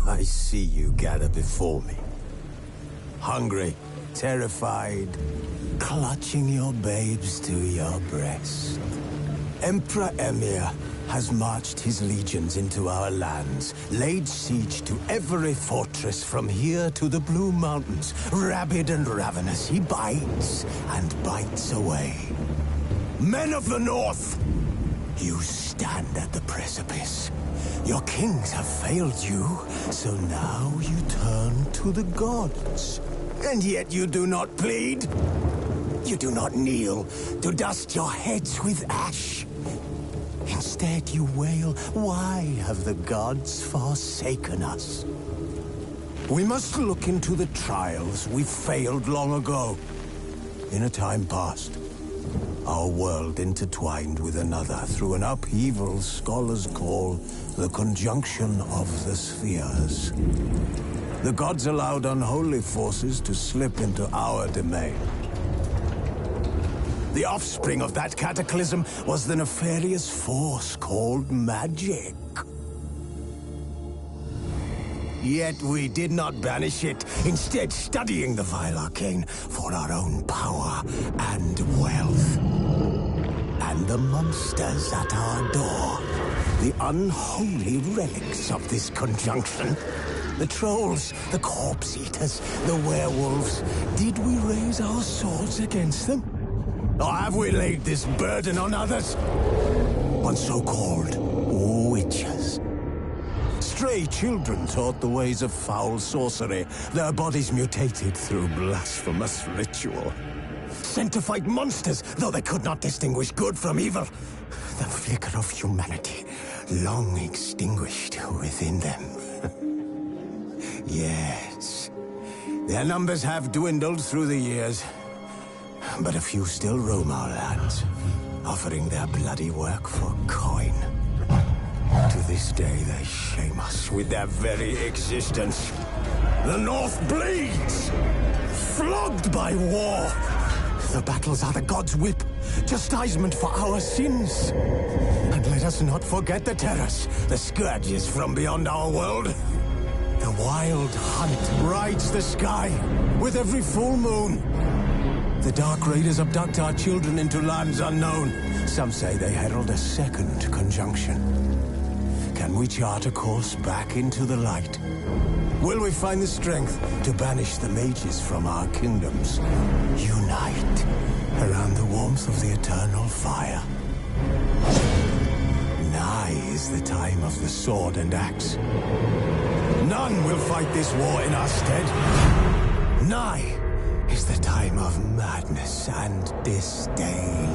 I see you gather before me. Hungry, terrified, clutching your babes to your breast. Emperor Emir has marched his legions into our lands, laid siege to every fortress from here to the Blue Mountains. Rabid and ravenous, he bites and bites away. Men of the North, you stand at the precipice. Your kings have failed you, so now you turn to the gods. And yet you do not plead. You do not kneel to dust your heads with ash. Instead you wail, why have the gods forsaken us? We must look into the trials we failed long ago. In a time past, our world intertwined with another through an upheaval scholars call the conjunction of the spheres. The gods allowed unholy forces to slip into our domain. The offspring of that cataclysm was the nefarious force called magic. Yet we did not banish it, instead studying the vile arcane for our own power and wealth. And the monsters at our door, the unholy relics of this conjunction. The trolls, the corpse-eaters, the werewolves. Did we raise our swords against them? Or have we laid this burden on others? On so-called witches. Stray children taught the ways of foul sorcery, their bodies mutated through blasphemous ritual. Sent to fight monsters, though they could not distinguish good from evil. The flicker of humanity, long extinguished within them. Yes, their numbers have dwindled through the years, but a few still roam our lands, offering their bloody work for coin. To this day, they shame us with their very existence. The North bleeds, flogged by war. The battles are the gods' whip, chastisement for our sins. And let us not forget the terrors, the scourges from beyond our world. The wild hunt rides the sky with every full moon. The Dark Raiders abduct our children into lands unknown. Some say they herald a second conjunction. Can we chart a course back into the light? Will we find the strength to banish the mages from our kingdoms? Unite around the warmth of the eternal fire. Nigh is the time of the sword and axe. None will fight this war in our stead. Nigh is the time of madness and disdain.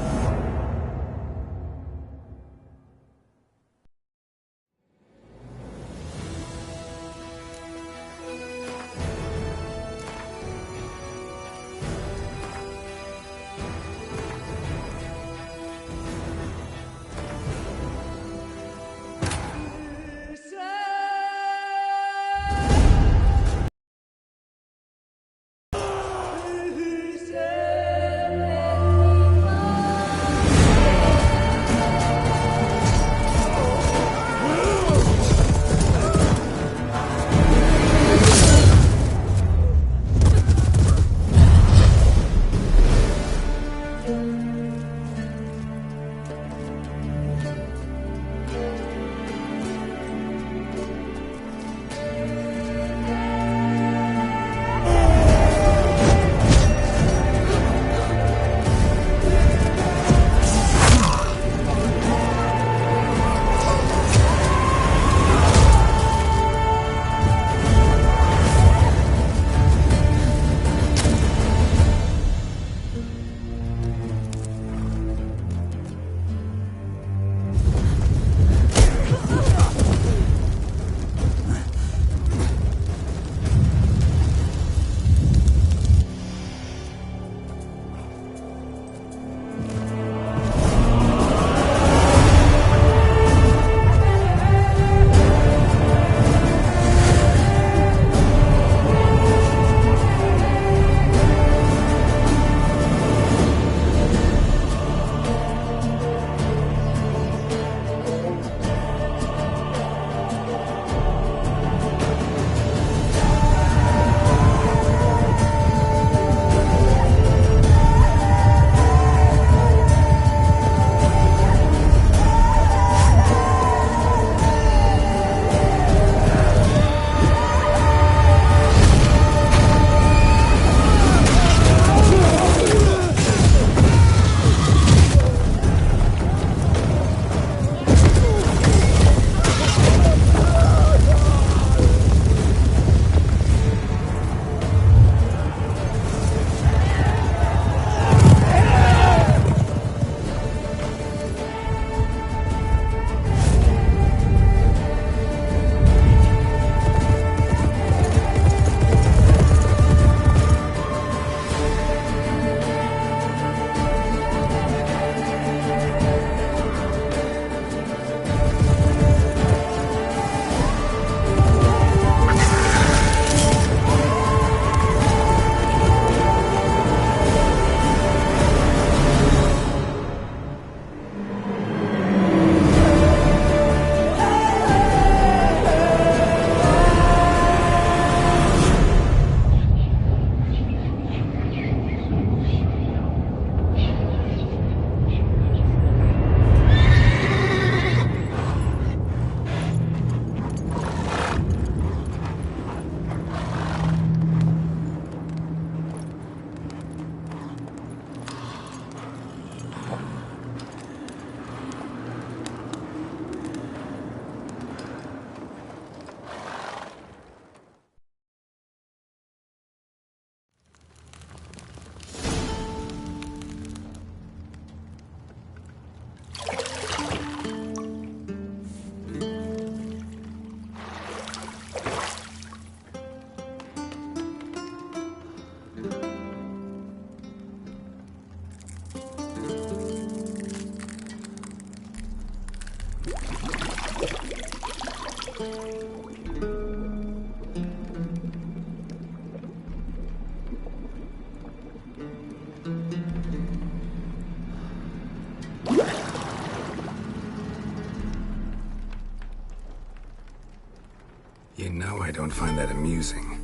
You know I don't find that amusing.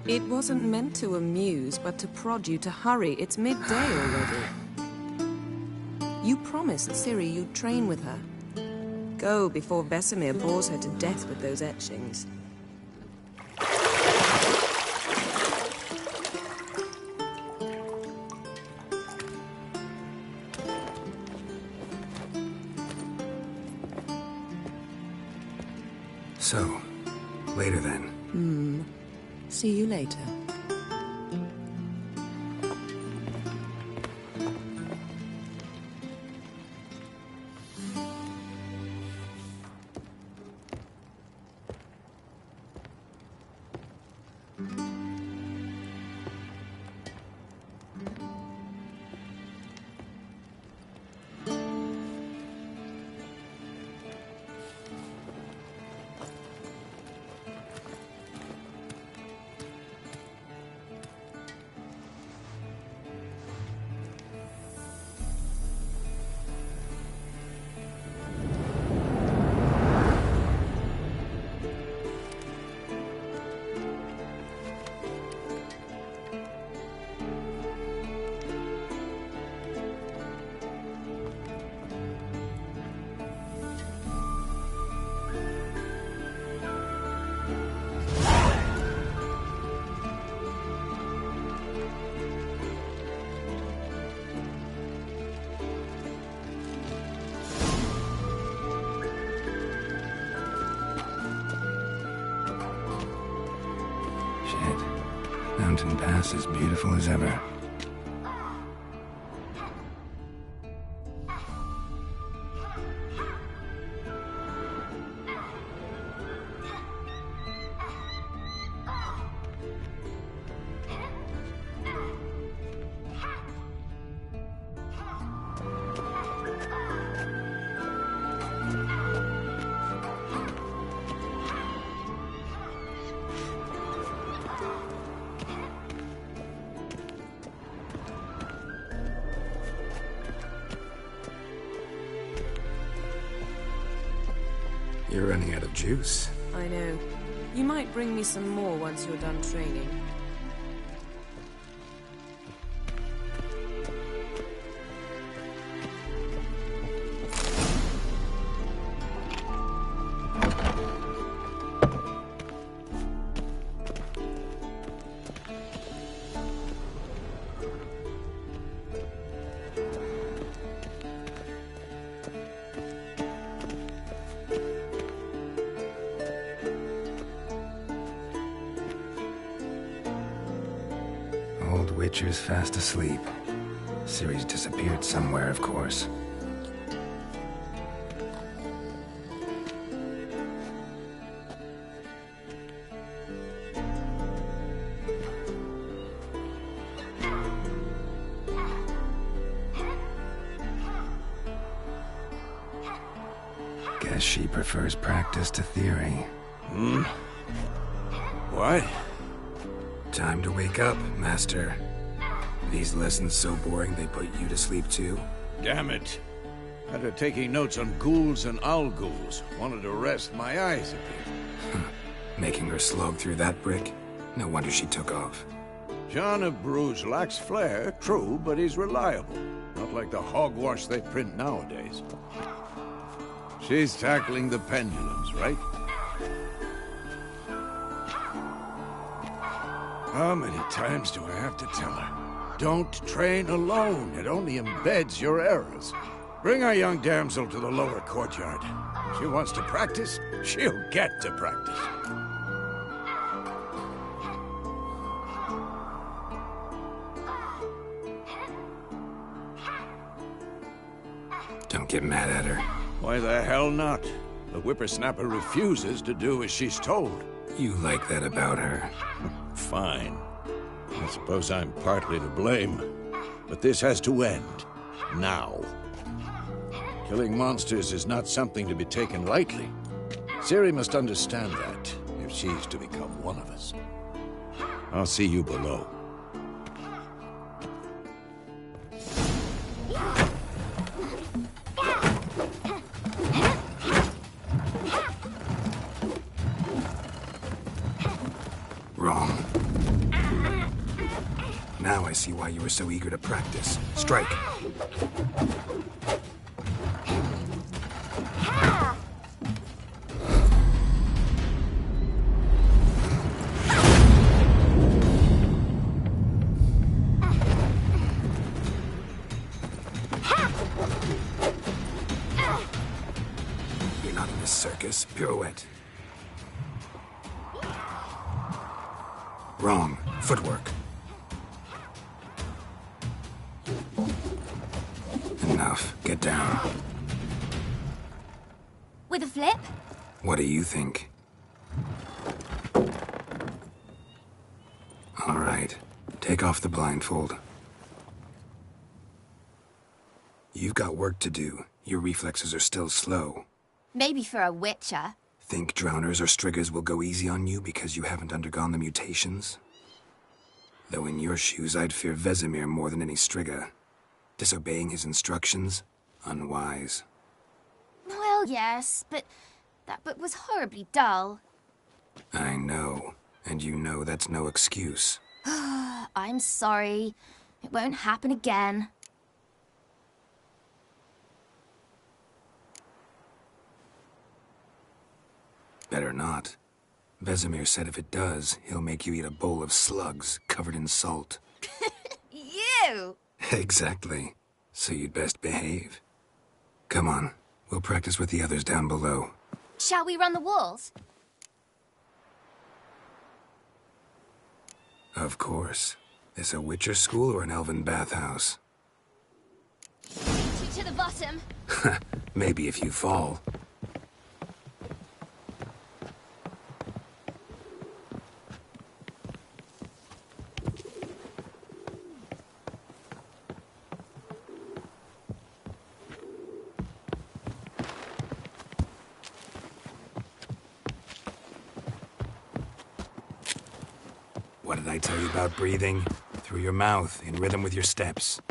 It wasn't meant to amuse, but to prod you to hurry. It's midday already. You promised Ciri you'd train with her. Go before Vesemir bores her to death with those etchings. So, later then. See you later. Mountain Pass as beautiful as ever. You're running out of juice. I know. You might bring me some more once you're done training. Witcher's fast asleep. Ciri's disappeared somewhere, of course. Guess she prefers practice to theory. What? Time to wake up, Master. These lessons so boring they put you to sleep too? Damn it. After taking notes on ghouls and owl ghouls, wanted to rest my eyes a bit. Making her slog through that brick? No wonder she took off. John of Bruges lacks flair, true, but he's reliable. Not like the hogwash they print nowadays. She's tackling the pendulums, right? How many times do I have to tell her? Don't train alone. It only embeds your errors. Bring our young damsel to the lower courtyard. She wants to practice, she'll get to practice. Don't get mad at her. Why the hell not? The whippersnapper refuses to do as she's told. You like that about her. Fine. I suppose I'm partly to blame. But this has to end. Now. Killing monsters is not something to be taken lightly. Ciri must understand that, if she's to become one of us. I'll see you below. Wrong. Now I see why you were so eager to practice. Strike. You're not in this circus. Pirouette. Wrong. Footwork. Enough. Get down. With a flip? What do you think? All right. Take off the blindfold. You've got work to do. Your reflexes are still slow. Maybe for a witcher. Think drowners or striggers will go easy on you because you haven't undergone the mutations? Though in your shoes, I'd fear Vesemir more than any strigger. Disobeying his instructions? Unwise. Well, yes, but that book was horribly dull. I know. And you know that's no excuse. I'm sorry. It won't happen again. Better not. Vesemir said if it does, he'll make you eat a bowl of slugs covered in salt. You! Exactly. So you'd best behave. Come on. We'll practice with the others down below. Shall we run the walls? Of course. This a Witcher school or an elven bathhouse? To the bottom. Maybe if you fall. What did I tell you about breathing? Through your mouth, in rhythm with your steps.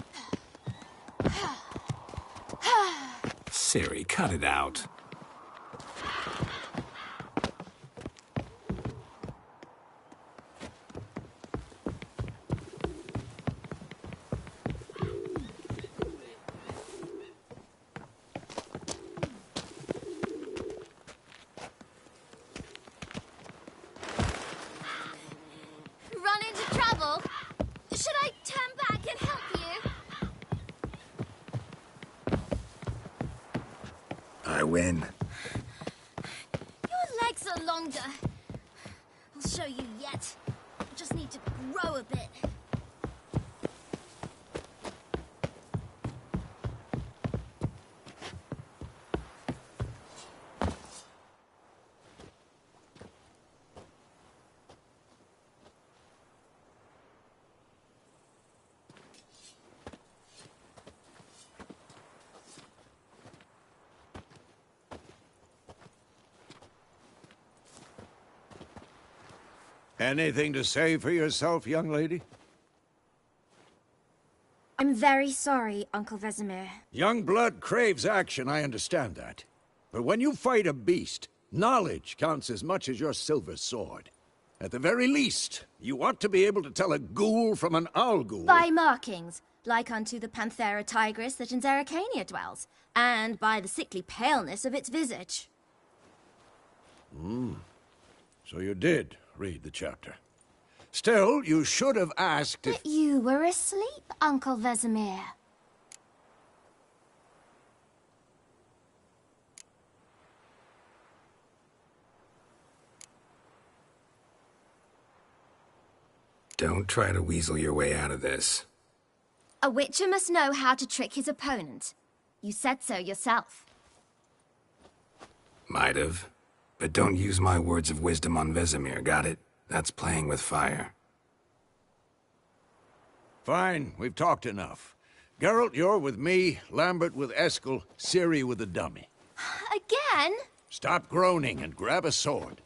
Ciri, cut it out. Run into trouble? Should I turn back and help you? I win. Your legs are longer. I'll show you yet. I just need to grow a bit. Anything to say for yourself, young lady? I'm very sorry, Uncle Vesemir. Young blood craves action, I understand that. But when you fight a beast, knowledge counts as much as your silver sword. At the very least, you ought to be able to tell a ghoul from an owl ghoul. By markings, like unto the Panthera tigris that in Zerrikania dwells, and by the sickly paleness of its visage. So you did read the chapter. Still, you should have asked if... But you were asleep, Uncle Vesemir. Don't try to weasel your way out of this. A witcher must know how to trick his opponent. You said so yourself. Might have. But don't use my words of wisdom on Vesemir, got it? That's playing with fire. Fine, we've talked enough. Geralt, you're with me, Lambert with Eskel, Ciri with the dummy. Again? Stop groaning and grab a sword.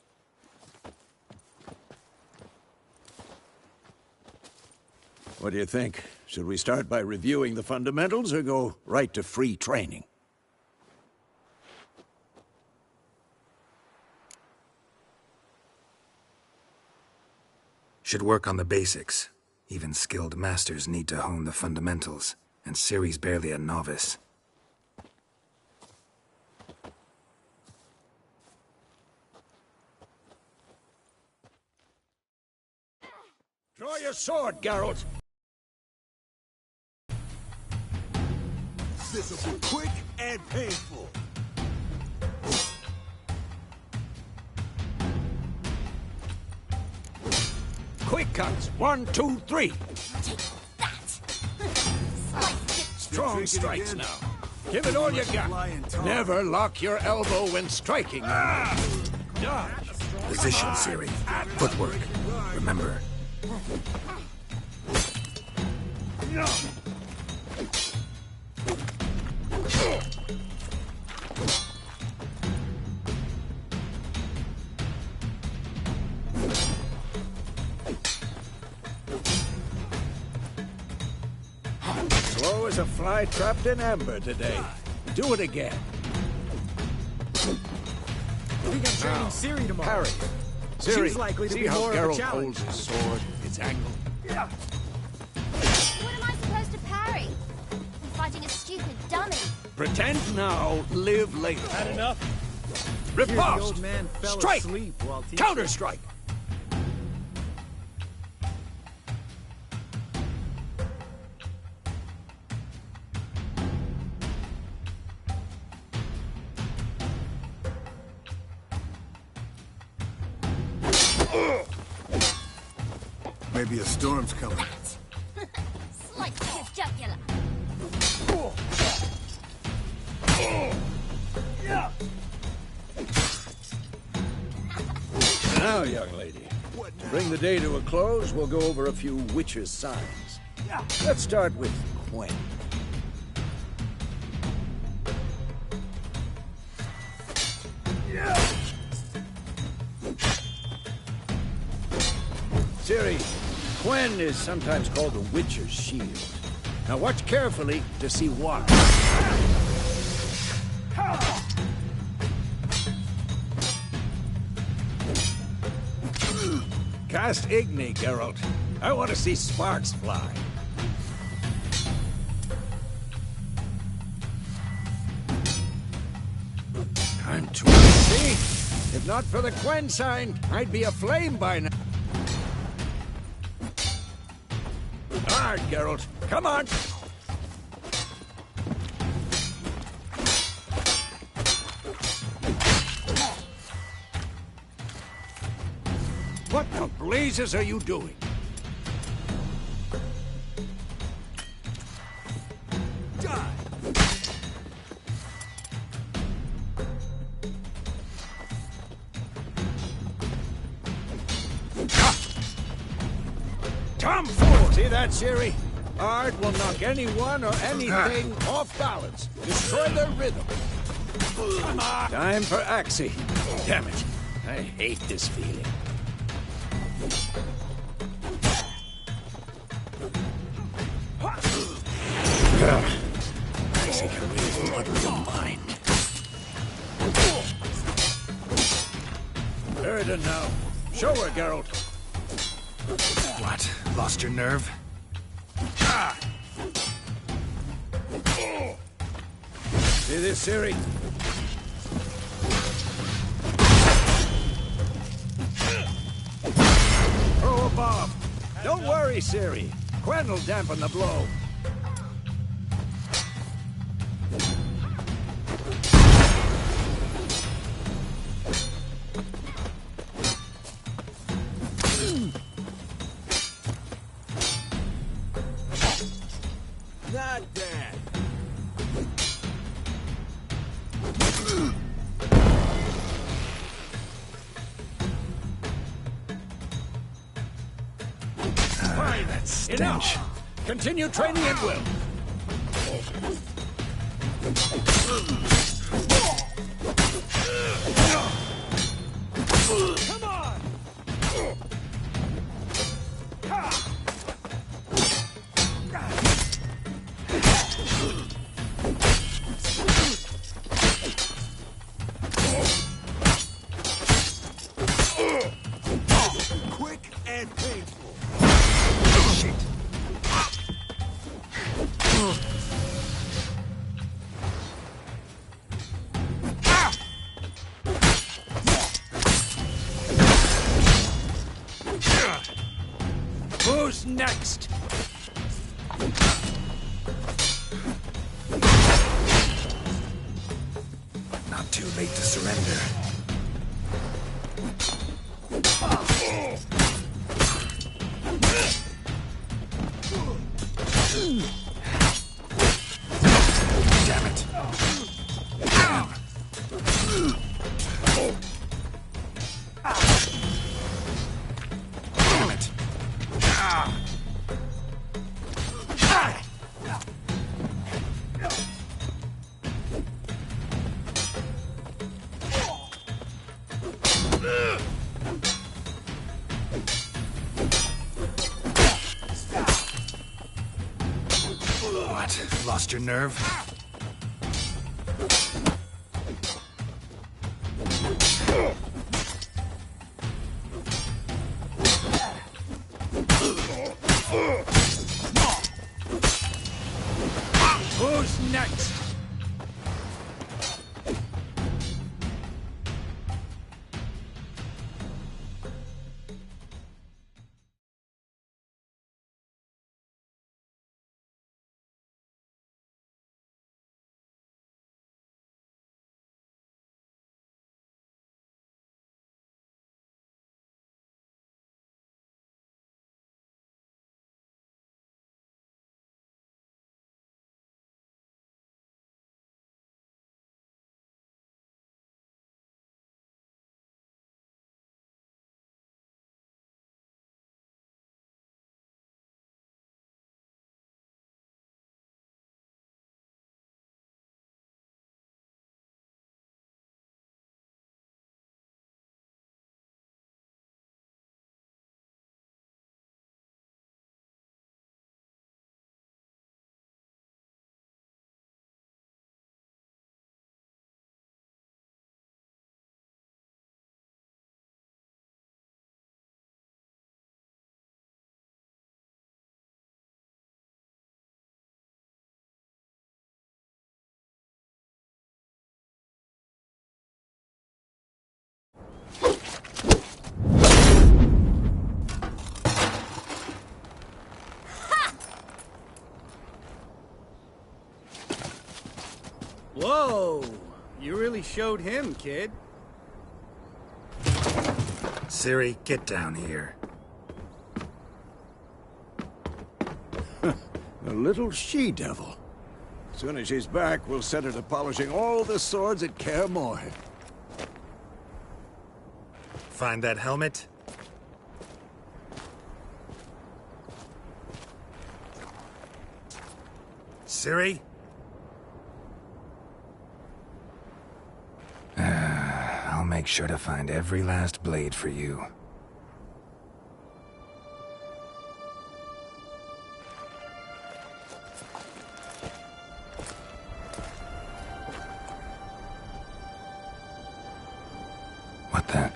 What do you think? Should we start by reviewing the fundamentals or go right to free training? Should work on the basics. Even skilled masters need to hone the fundamentals, and Ciri's barely a novice. Draw your sword, Geralt! This will be quick and painful. Quick cuts! 1, 2, 3! Take that! Slice it. Strong strikes now. Give it all you got. Never lock your elbow when striking. Dodge. Position, Ciri. Footwork. Remember. Slow as a fly trapped in amber today. Do it again. I think I'm training Ciri tomorrow. Parry. Ciri, She's likely to see be how more of a Geralt challenge. holds his sword, its angle? What am I supposed to parry? I'm fighting a stupid dummy. Pretend now, live later. Had enough? Here's the Riposte! old man fell Strike! asleep while teaching. Counter-strike! Maybe a storm's coming. Slice his jugular. Now, young lady, to bring the day to a close, we'll go over a few witches' signs. Let's start with Quen. Ciri, Quen is sometimes called the Witcher's Shield. Now watch carefully to see why. Cast Igni, Geralt. I want to see sparks fly. Time to see. If not for the Quen sign, I'd be aflame by now. Hard, Geralt. Come on. What the blazes are you doing? Die! Tomfool! See that, Ciri? Art will knock anyone or anything off balance. Destroy their rhythm. Come on! Time for Axie. Damn it. I hate this feeling. Axie can really muddle your mind. Erden now. Show her, Geralt. What? Lost your nerve? See this, Ciri? Throw a bomb. Don't worry, Ciri. Quen will dampen the blow. Not bad. That stench. Enough. Continue training at will. Come on! Quick and painful. Shit. Who's next? Not too late to surrender. Damn it. Damn it. What? Lost your nerve? Who's next? Whoa! You really showed him, kid. Ciri, get down here. A little she-devil. As soon as she's back, we'll set her to polishing all the swords at Kaer Morhen. Find that helmet? Ciri? I'll make sure to find every last blade for you. What the?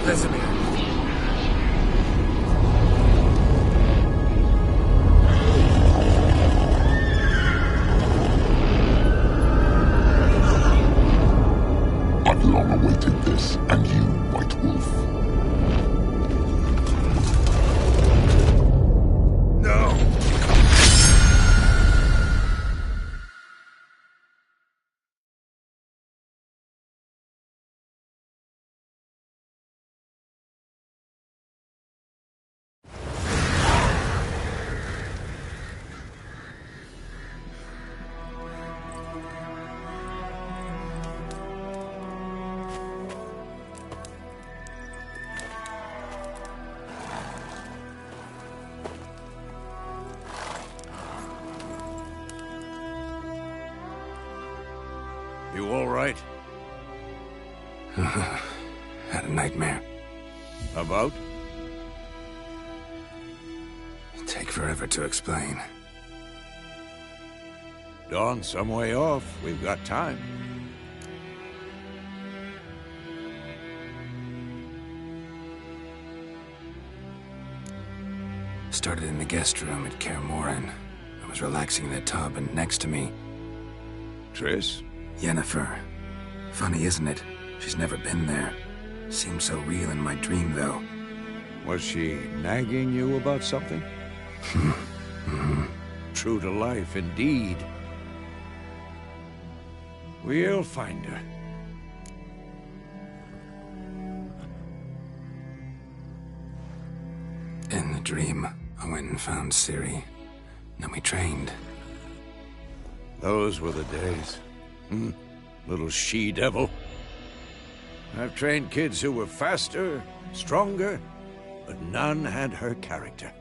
Vesemir. I've long awaited this, and you, White Wolf. Had a nightmare. About? Take forever to explain. Dawn's some way off. We've got time. Started in the guest room at Kaer Morhen. I was relaxing in the tub, and next to me, Triss? Yennefer. Funny, isn't it? She's never been there. Seemed so real in my dream, though. Was she nagging you about something? True to life, indeed. We'll find her. In the dream, I went and found Ciri. Then we trained. Those were the days. Little she-devil. I've trained kids who were faster, stronger, but none had her character.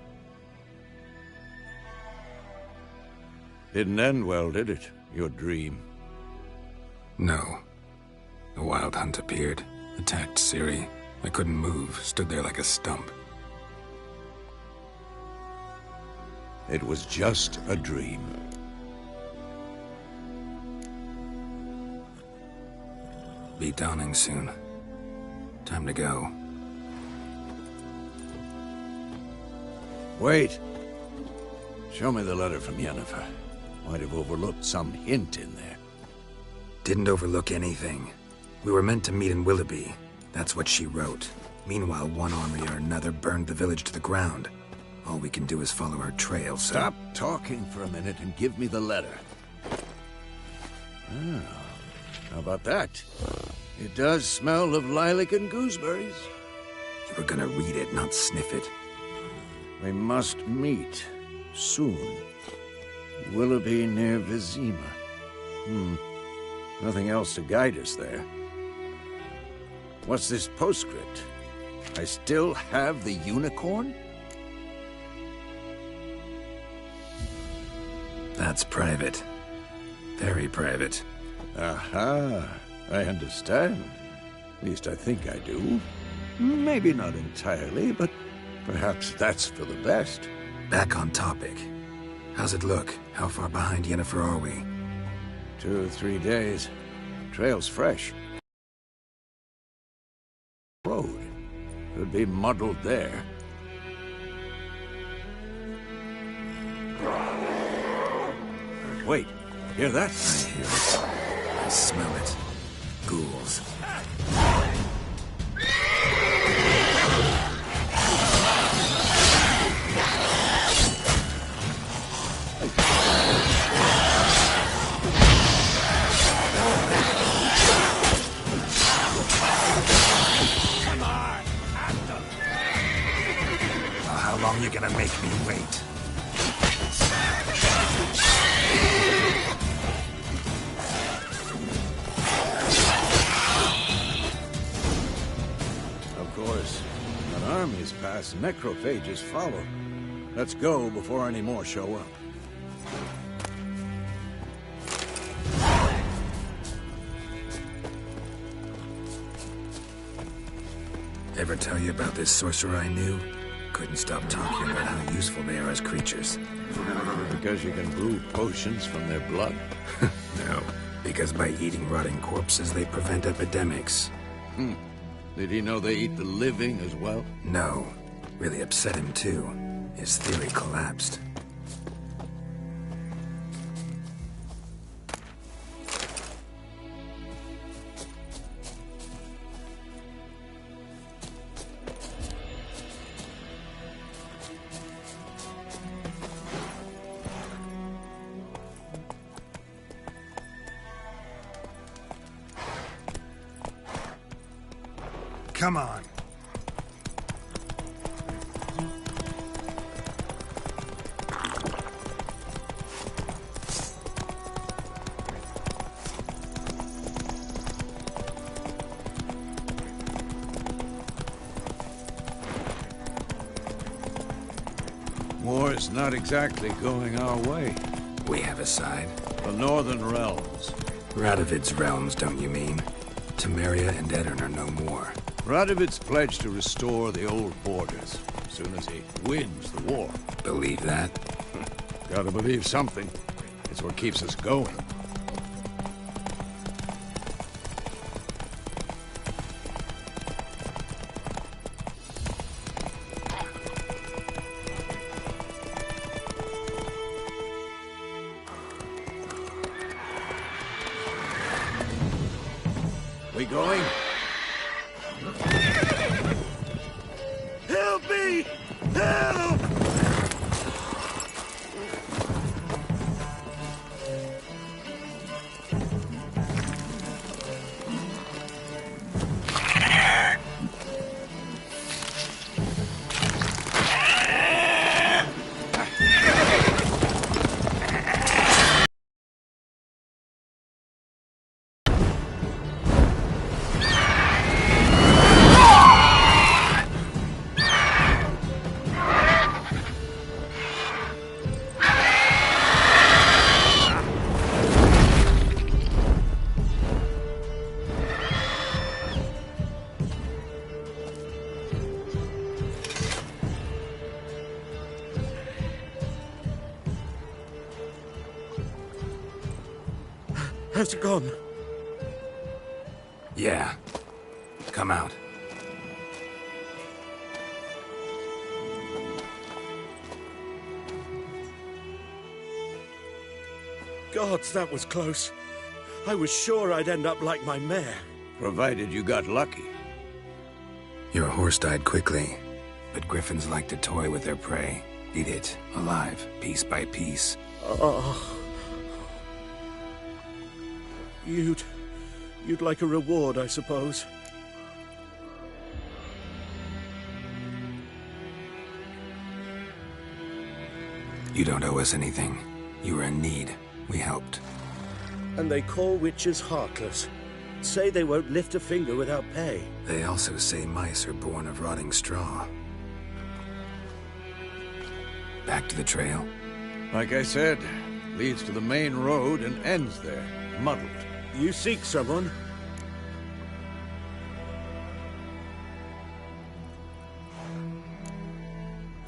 Didn't end well, did it? Your dream? No. The Wild Hunt appeared, attacked Ciri. I couldn't move, stood there like a stump. It was just a dream. Be dawning soon. Time to go. Wait. Show me the letter from Yennefer. Might have overlooked some hint in there. Didn't overlook anything. We were meant to meet in Willoughby. That's what she wrote. Meanwhile, one army or another burned the village to the ground. All we can do is follow her trail, so... Stop talking for a minute and give me the letter. Oh, how about that? It does smell of lilac and gooseberries. You were gonna read it, not sniff it. We must meet. Soon. Willoughby near Vizima. Nothing else to guide us there. What's this postscript? I still have the unicorn? That's private. Very private. Aha, I understand. At least I think I do. Maybe not entirely, but perhaps that's for the best. Back on topic. How's it look? How far behind Yennefer are we? 2 or 3 days. Trail's fresh. Road. Could be muddled there. Wait, hear that? I hear it. I smell it. Ghouls. Come on, after. Well, how long you gonna make me wait? Of course, when armies pass, necrophages follow. Let's go before any more show up. Ever tell you about this sorcerer I knew? Couldn't stop talking about how useful they are as creatures. Because you can brew potions from their blood? No, because by eating rotting corpses, they prevent epidemics. Did he know they eat the living as well? No. Really upset him, too. His theory collapsed. Come on. War's not exactly going our way. We have a side. The Northern Realms. Radovid's realms, don't you mean? Temeria and Edirn are no more. Radovid's pledged to restore the old borders as soon as he wins the war. Believe that? Gotta believe something. It's what keeps us going. We going? Help me! Help! Has it gone? Yeah. Come out. Gods, that was close. I was sure I'd end up like my mare. Provided you got lucky. Your horse died quickly, but griffins like to toy with their prey. Eat it, alive, piece by piece. Oh. You'd like a reward, I suppose. You don't owe us anything. You were in need. We helped. And they call witches heartless. Say they won't lift a finger without pay. They also say mice are born of rotting straw. Back to the trail? Like I said, leads to the main road and ends there, muddled. You seek someone?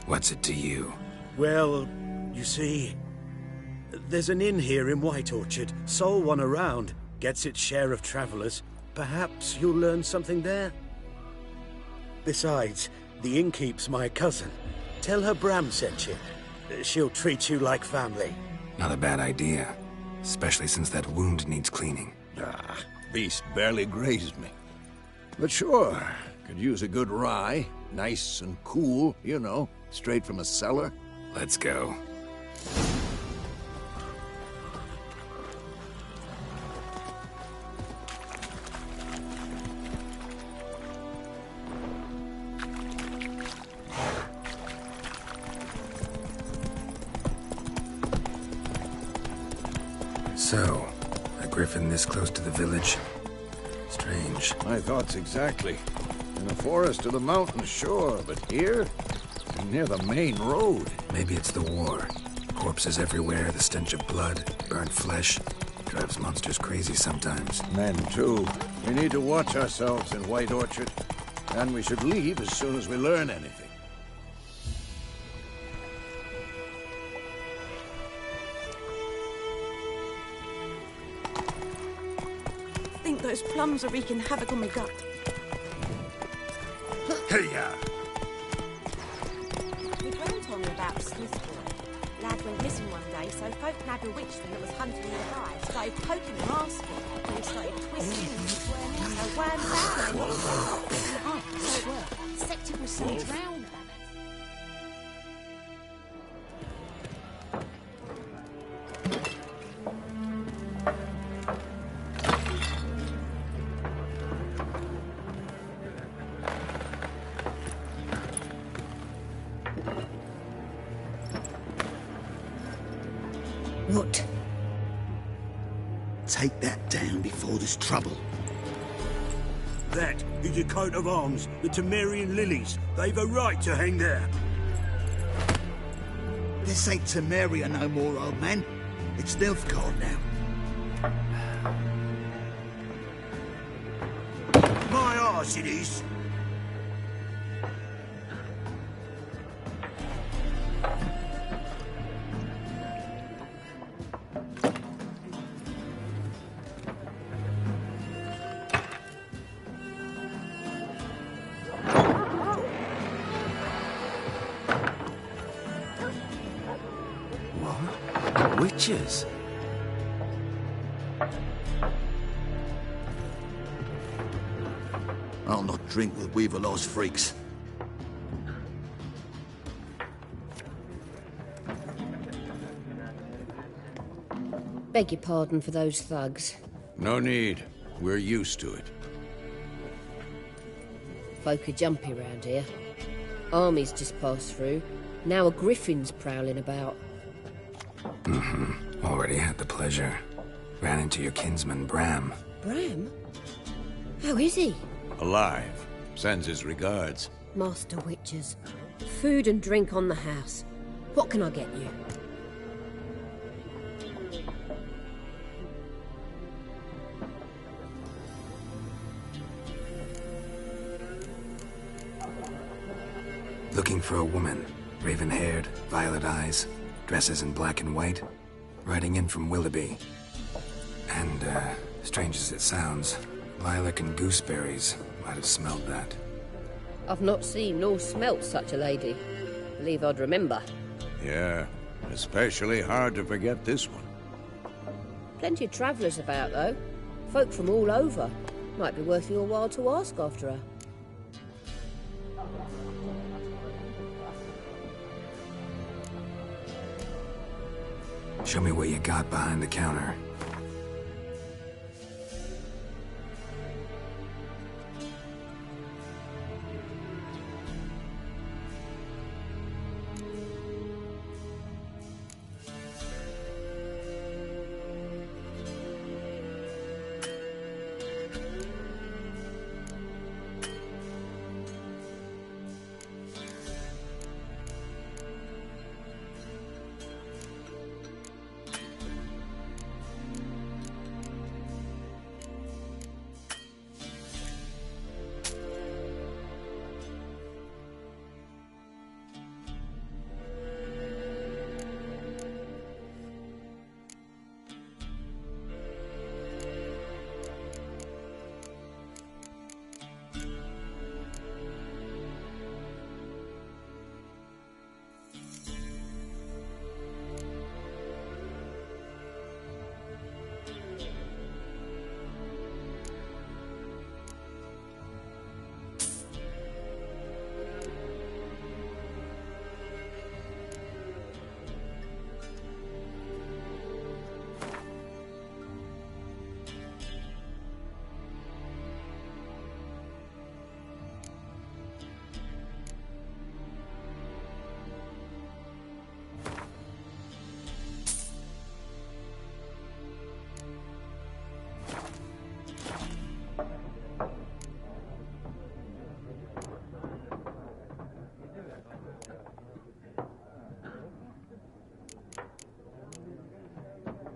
What's it to you? Well, you see, there's an inn here in White Orchard. Sole one around. Gets its share of travelers. Perhaps you'll learn something there? Besides, the innkeep's my cousin. Tell her Bram sent you. She'll treat you like family. Not a bad idea. Especially since that wound needs cleaning. Ah, beast barely grazed me. But sure, could use a good rye. Nice and cool, you know, straight from a cellar. Let's go. So, a griffin this close to the village? Strange. My thoughts exactly. In the forest or the mountains, sure, but here? Near the main road. Maybe it's the war. Corpses everywhere, the stench of blood, burnt flesh. Drives monsters crazy sometimes. Men, too. We need to watch ourselves in White Orchard. And we should leave as soon as we learn anything. I think those plums are wreaking havoc on my gut. Hey-ya! My friend told me about a Smith boy. Lad went missing one day, so folk nabbed a witchling that was hunting in the hive. Started poking him, asking, and he started twisting and squirming, so wham bam! So it worked. Sector was soon drowned. What? Take that down before there's trouble. That is a coat of arms, the Temerian lilies. They've a right to hang there. This ain't Temeria no more, old man. It's Nilfgaard now. arse it is. What? Witches? I'll not drink with Weaverlaw's freaks. Beg your pardon for those thugs. No need. We're used to it. Folk are jumpy round here. Armies just passed through. Now a griffin's prowling about. Already had the pleasure. Ran into your kinsman, Bram. Bram? How is he? Alive. Sends his regards. Master Witches. Food and drink on the house. What can I get you? Looking for a woman. Raven-haired, violet eyes, dresses in black and white. Riding in from Willoughby. And, strange as it sounds, lilac and gooseberries might have smelled that. I've not seen nor smelt such a lady. Believe I'd remember. Yeah, especially hard to forget this one. Plenty of travellers about, though. Folk from all over. Might be worth your while to ask after her. Show me what you got behind the counter.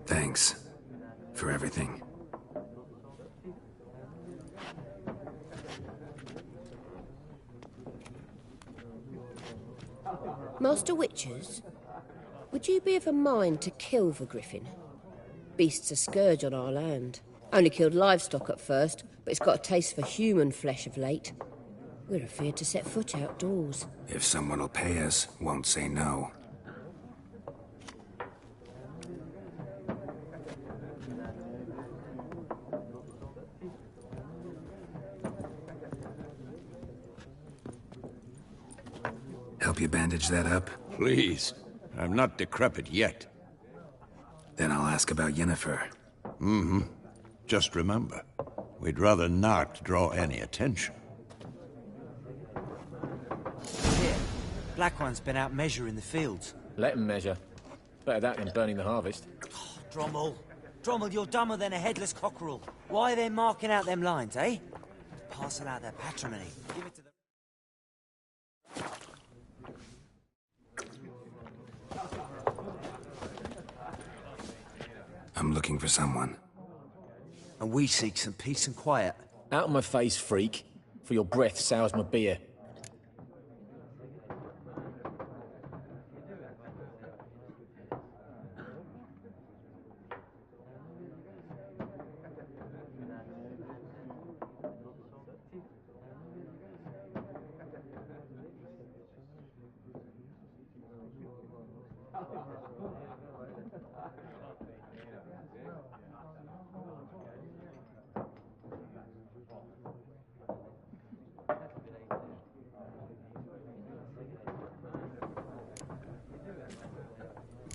Thanks for everything. Master Witches, would you be of a mind to kill the griffin? Beast's a scourge on our land. Only killed livestock at first, but it's got a taste for human flesh of late. We're afeard to set foot outdoors. If someone will pay us, won't say no. Help you bandage that up? Please. I'm not decrepit yet. Then I'll ask about Yennefer. Just remember, we'd rather not draw any attention. Here, Black One's been out measuring the fields. Let him measure. Better that than burning the harvest. Oh, Drommel. Drommel, you're dumber than a headless cockerel. Why are they marking out them lines, eh? Parcel out their patrimony. Give it to them. I'm looking for someone. And we seek some peace and quiet. Out of my face, freak. For your breath sours my beer.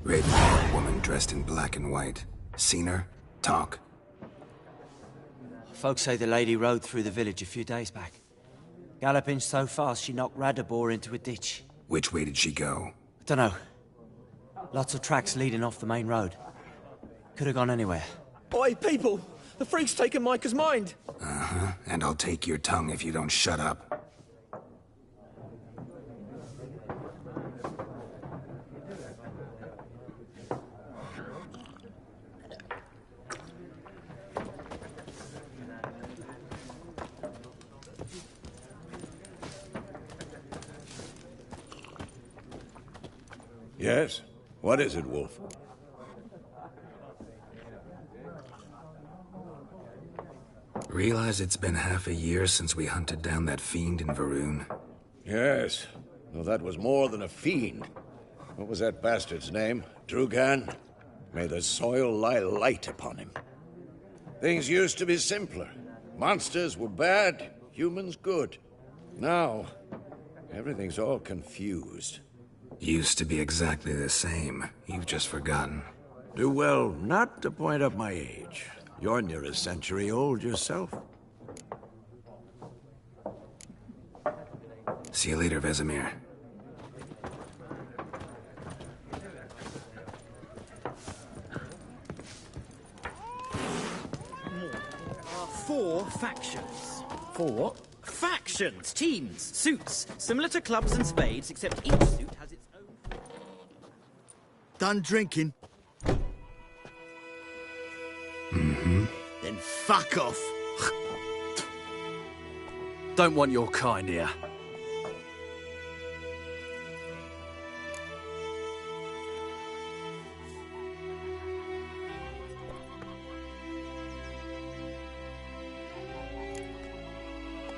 Red-haired woman dressed in black and white. Seen her? Talk. Folks say the lady rode through the village a few days back. Galloping so fast she knocked Radabor into a ditch. Which way did she go? Dunno. Lots of tracks leading off the main road. Could have gone anywhere. Oi, people! The freak's taken Micah's mind! Uh-huh. And I'll take your tongue if you don't shut up. Yes? What is it, Wolf? Realize it's been half a year since we hunted down that fiend in Varun? Yes. Well, that was more than a fiend. What was that bastard's name? Drugan? May the soil lie light upon him. Things used to be simpler. Monsters were bad, humans good. Now, everything's all confused. Used to be exactly the same. You've just forgotten. Do well not to point up my age. You're near a century old yourself. See you later, Vesemir. Four factions. For what? Factions, teams, suits, similar to clubs and spades, except each suit has its own... Done drinking? Mm-hmm. Then fuck off. Don't want your kind here.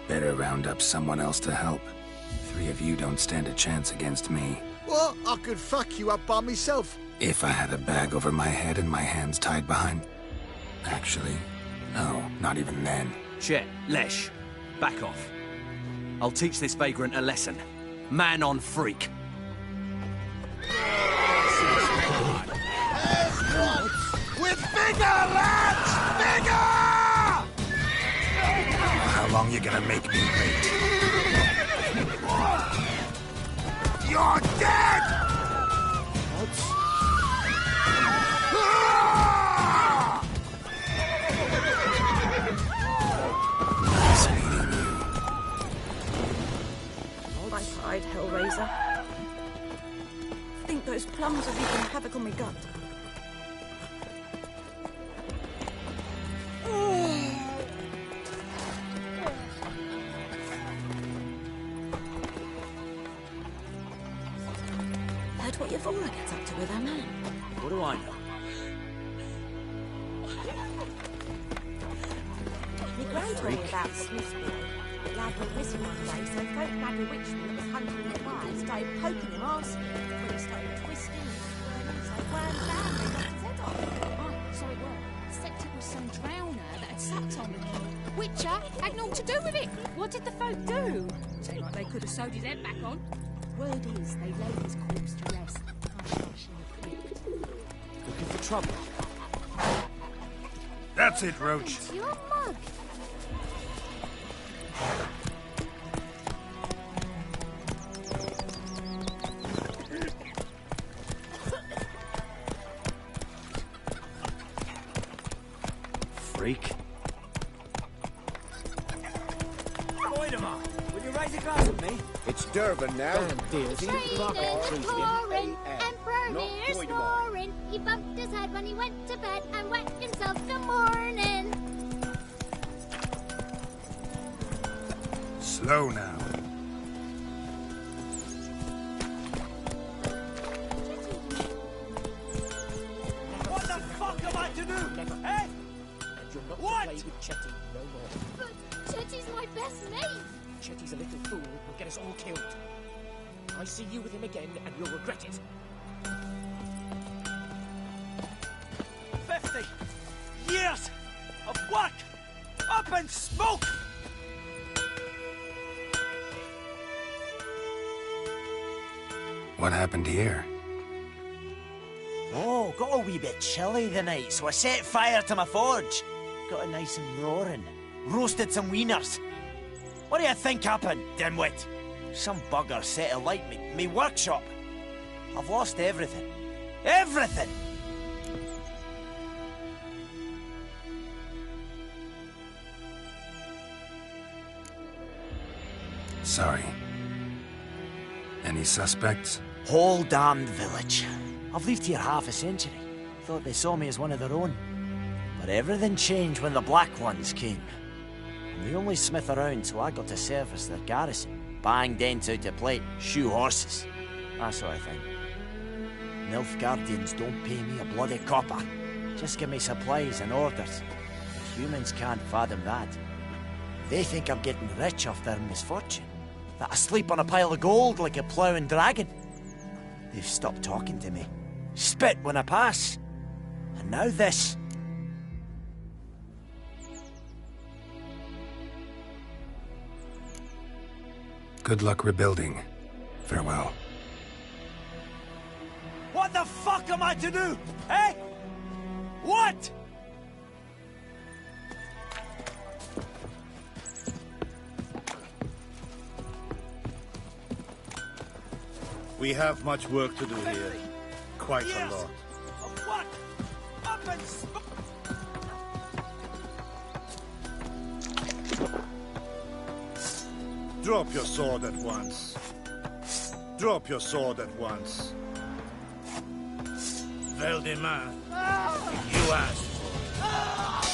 Better round up someone else to help. 3 of you don't stand a chance against me. What? I could fuck you up by myself. If I had a bag over my head and my hands tied behind... Actually, no, not even then. Chet, Lesh, back off. I'll teach this vagrant a lesson. Man on freak. With bigger, lads! Bigger! How long you gonna make me wait? You're dead! Nice meeting you. My pride, Hellraiser. Think those plums have wreaking havoc on my gut. Heard what Yvonne gets up to with her man. What do I know? My gran told me about Smithsville. The lad went missing one day, so folk nabbed a witchman that was hunting nearby and started poking him arse when he started twisting and swirling, so worm down and knocked his head off. Oh, so it was. Except it was some drowner that had sucked on the kid. Witcher had naught to do with it. What did the folk do? Seemed like they could have sewed his head back on. Word is, they laid his corpse to rest. Looking for trouble? That's it, Roach. It's your mug. Freak. Voidemar, will you raise a glass with me? It's Durban now. Raining and pouring, Emperor near snoring. He bumped his head when he went to bed and wet himself till morning. Slow now. What the fuck am I to do? Eh? You're not What? to play with Chetty no more. But Chetty's my best mate. Chetty's a little fool who'll get us all killed. I see you with him again, and you'll regret it. 50 years of work up in smoke! What happened here? Oh, got a wee bit chilly the night, so I set fire to my forge. Got it nice and roaring. Roasted some wieners. What do you think happened, dimwit? Some bugger set alight me workshop. I've lost everything. Everything! Sorry. Any suspects? Whole damned village. I've lived here half a century. Thought they saw me as one of their own. But everything changed when the Black Ones came. I'm the only smith around, so I got to service their garrison. Bang dents out to plate, shoe horses. That sort of thing. Nilfgaardians don't pay me a bloody copper. Just give me supplies and orders. The humans can't fathom that. They think I'm getting rich off their misfortune. That I sleep on a pile of gold like a ploughing dragon. They've stopped talking to me. Spit when I pass. And now this. Good luck rebuilding. Farewell. What the fuck am I to do? Eh? What? We have much work to do here. Quite a lot. Of what? Up and smoke. Drop your sword at once. Drop your sword at once. Valdemar, you asked for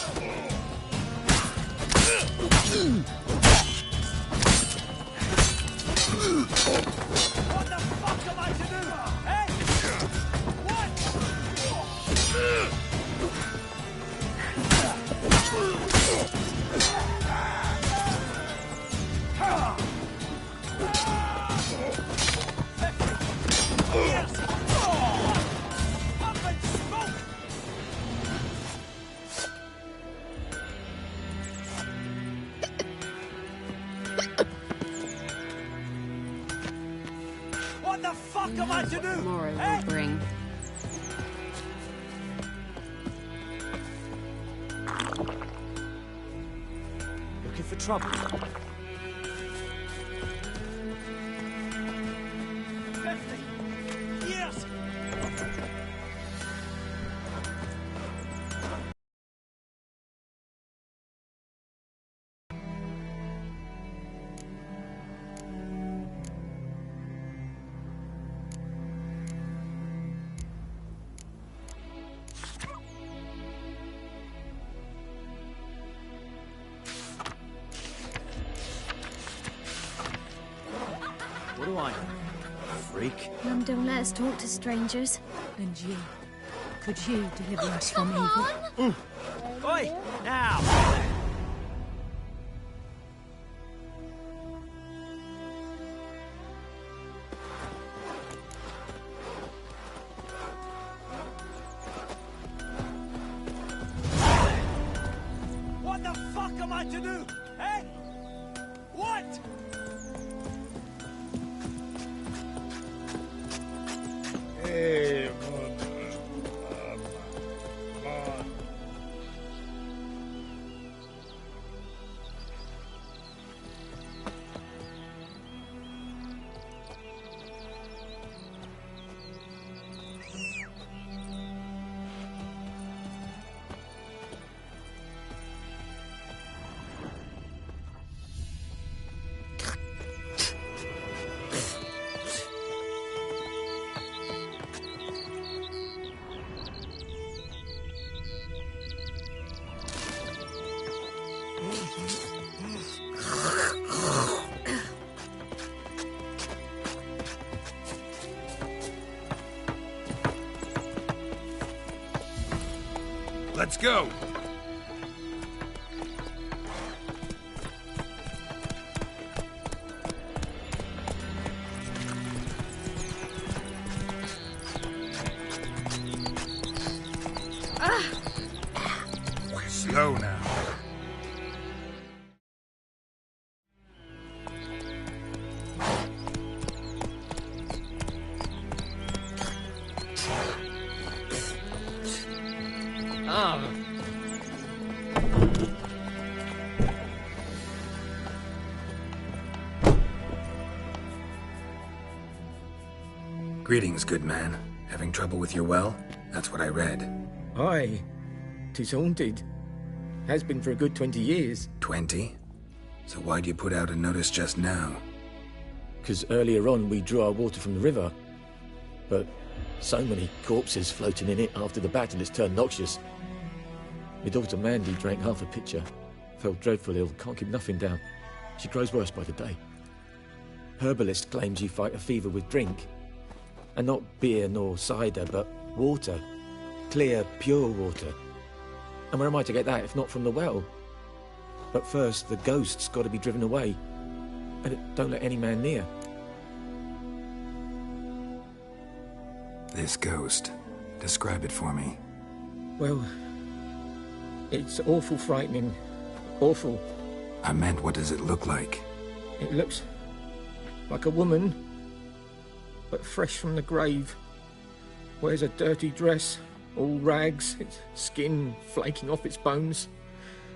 What the fuck am I to do? Eh? What the fuck am I to do? Tomorrow Eh? will bring. Looking for trouble? 50 years! What do I know? Freak. Mum don't let us talk to strangers. And you? Could you deliver us from evil? Oi! Now! What the fuck am I to do? Eh? What? Hey, Let's go! Slow now. Greetings, good man. Having trouble with your well? That's what I read. Aye. 'Tis haunted. Has been for a good 20 years. 20? So why'd you put out a notice just now? 'Cause earlier on we drew our water from the river. But so many corpses floating in it after the battle it's turned noxious. My daughter Mandy drank half a pitcher. Felt dreadful ill, can't keep nothing down. She grows worse by the day. Herbalist claims you fight a fever with drink. And not beer nor cider, but water. Clear, pure water. And where am I to get that if not from the well? But first, the ghost's got to be driven away. And it don't let any man near. This ghost. Describe it for me. Well, it's awful frightening. Awful. I meant, what does it look like? It looks like a woman, but fresh from the grave. Wears a dirty dress, all rags, its skin flaking off its bones,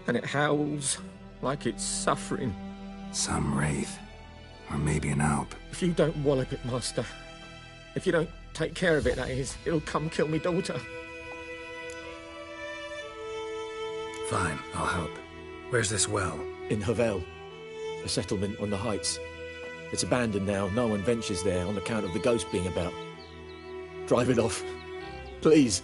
and it howls like it's suffering. Some wraith. Or maybe an alp. If you don't wallop it, Master, if you don't take care of it, that is, it'll come kill me daughter. Fine, I'll help. Where's this well? In Havel, a settlement on the heights. It's abandoned now. No one ventures there on account of the ghost being about. Drive it off, please.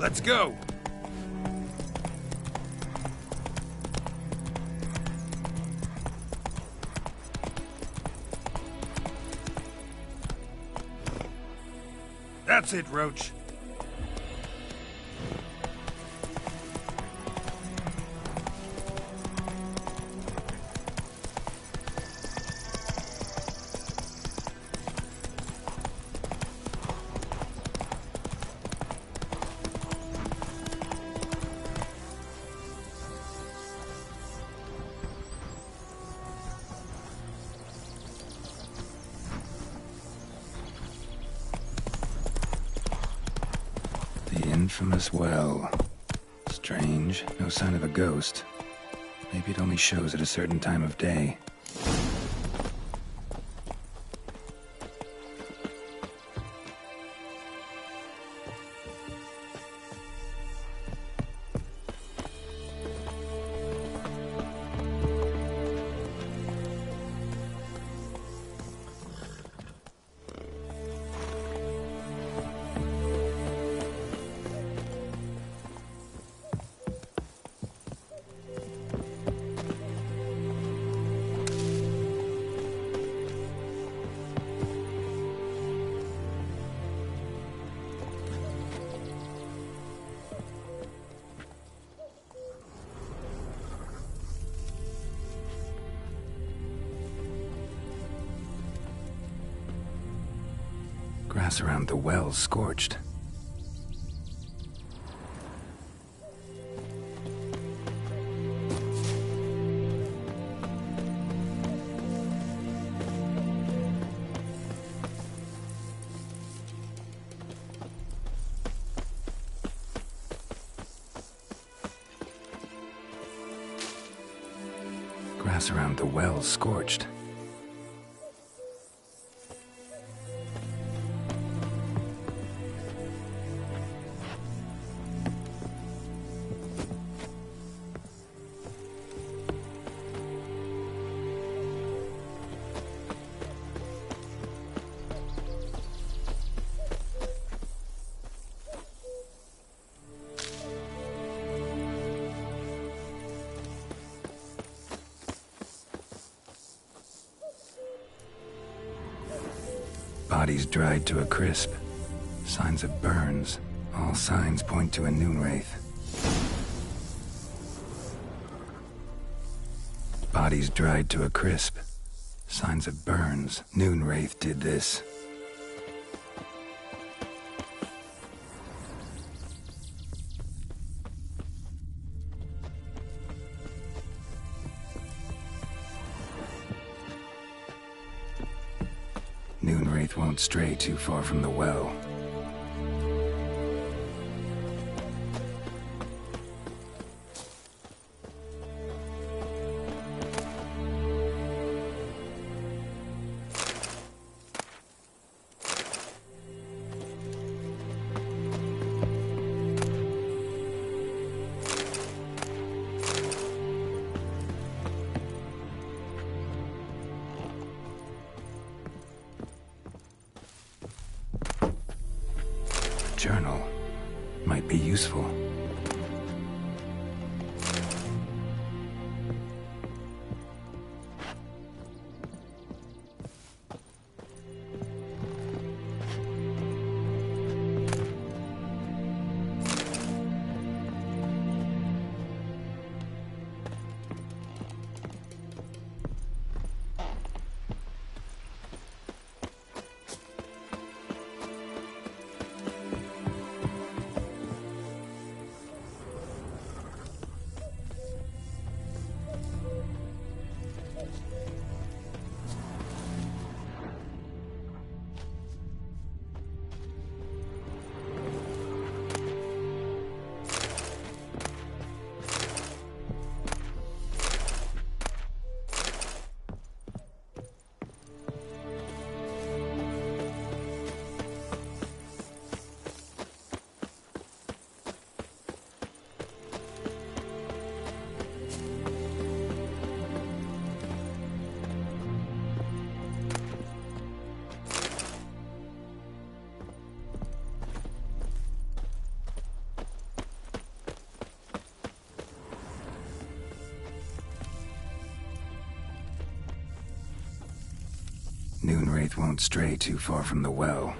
Let's go! That's it, Roach. Infamous well. Strange. No sign of a ghost. Maybe it only shows at a certain time of day. Grass around the well's scorched. Grass around the well's scorched. Bodies dried to a crisp. Signs of burns. All signs point to a noon wraith. Bodies dried to a crisp. Signs of burns. Noon wraith did this. Noon wraith won't stray too far from the well. Journal might be useful. Noon wraith won't stray too far from the well.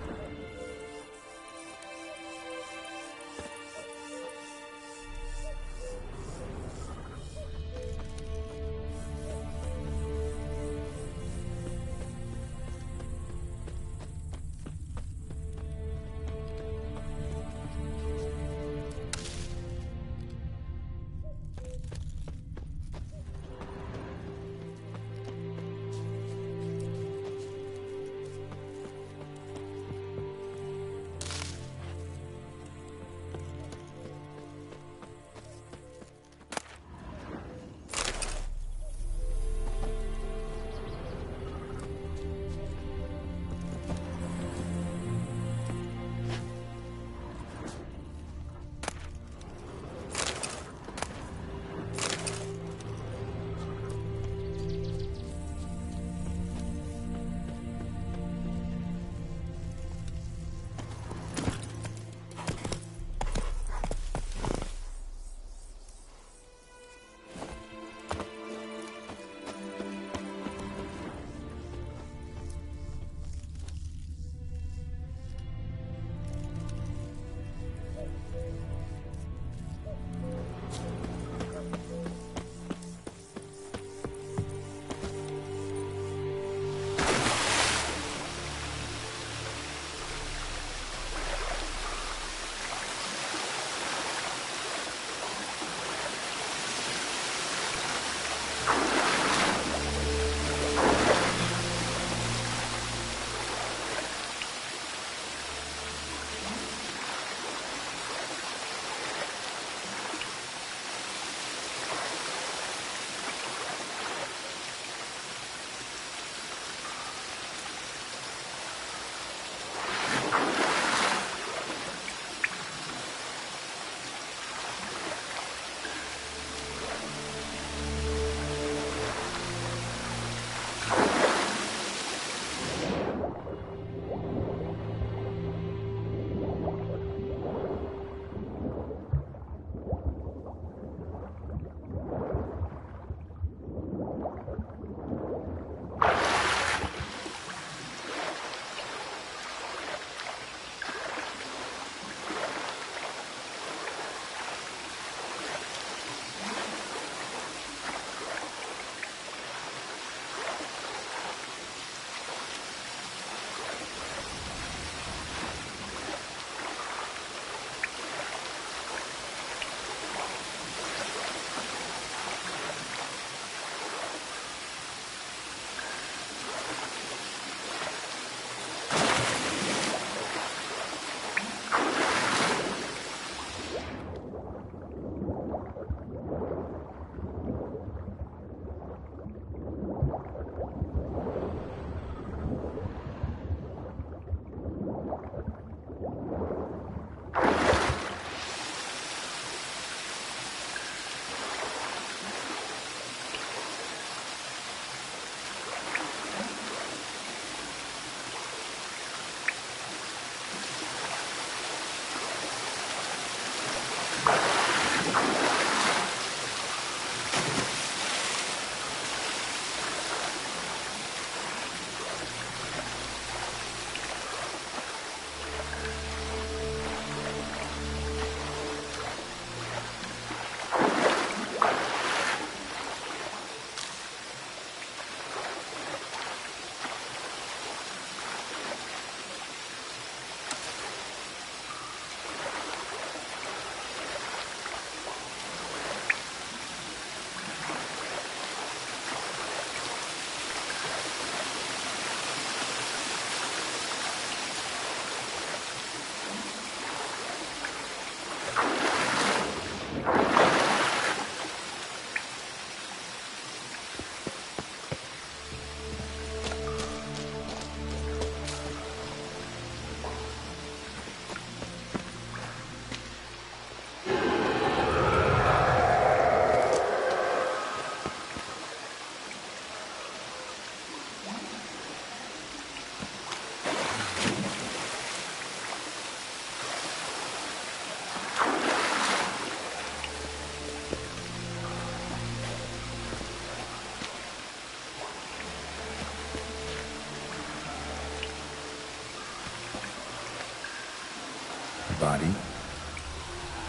body.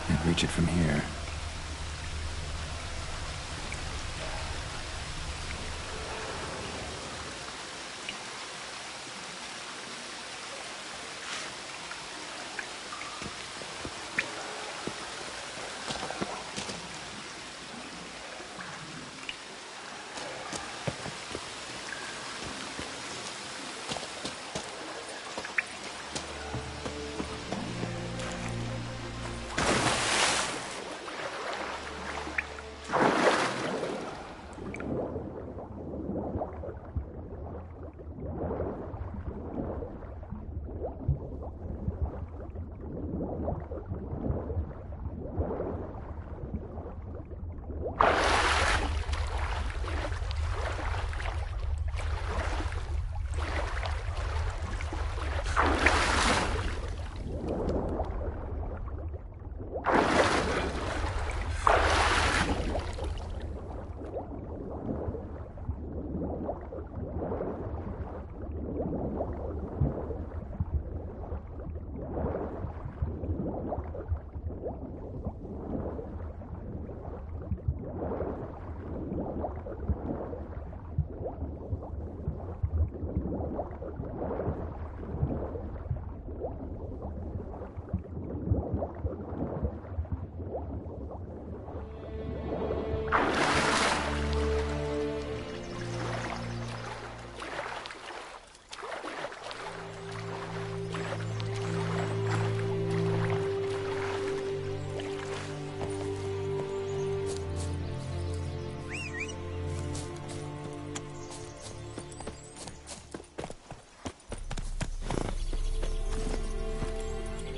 Can't reach it from here.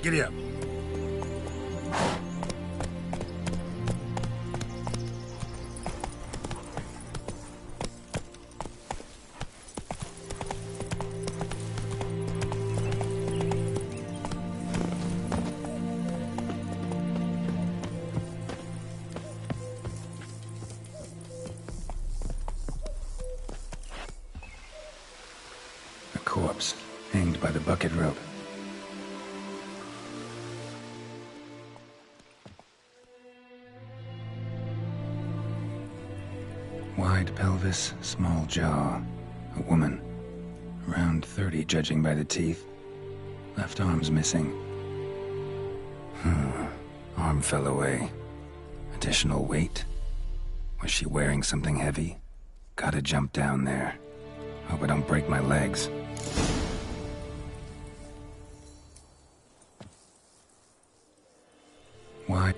Giddy up. A corpse, hanged by the bucket rope. Wide pelvis, small jaw. A woman. Around 30, judging by the teeth. Left arm's missing. Arm fell away. Additional weight? Was she wearing something heavy? Gotta jump down there. Hope I don't break my legs. Why?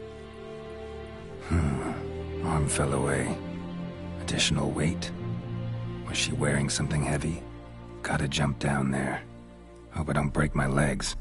Arm fell away. Additional weight? Was she wearing something heavy? Gotta jump down there. Hope I don't break my legs.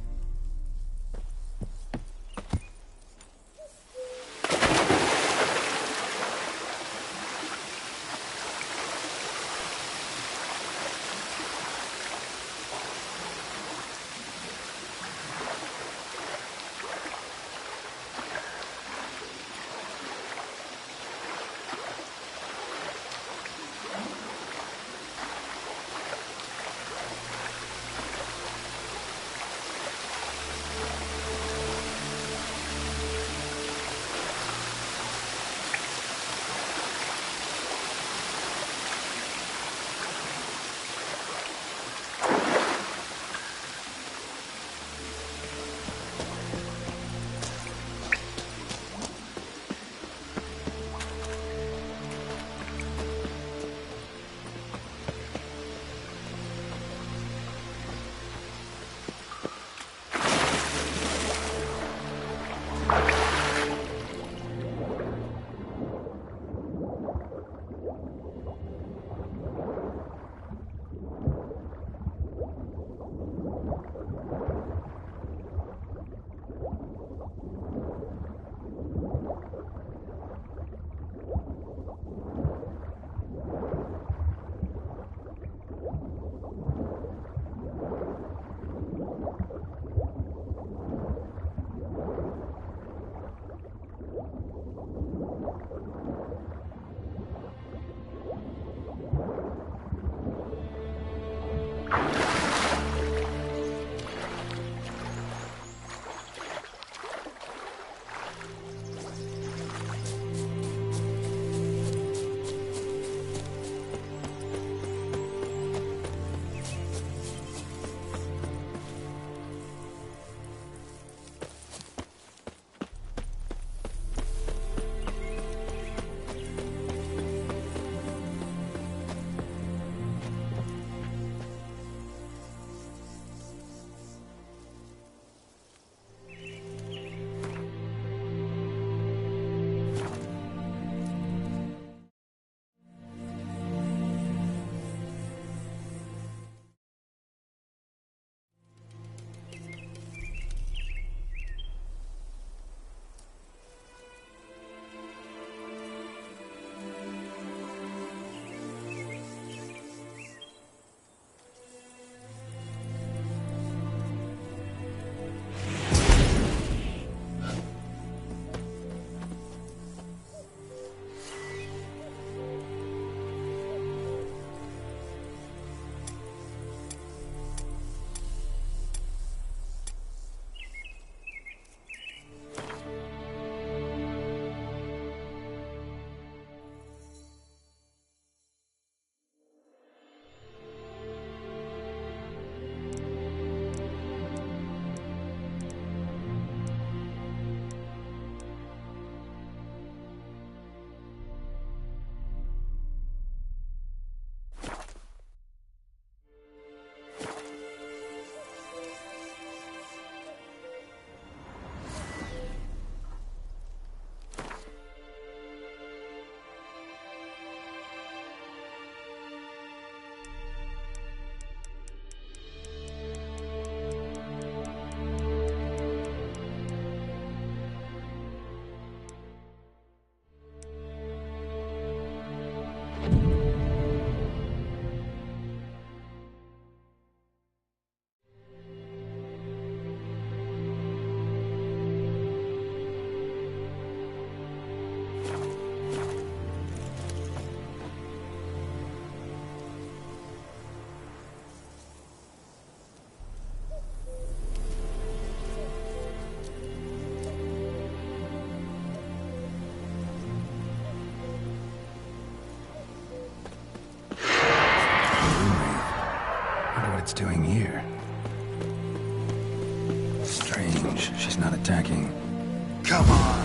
it's doing here. Strange, she's not attacking. Come on!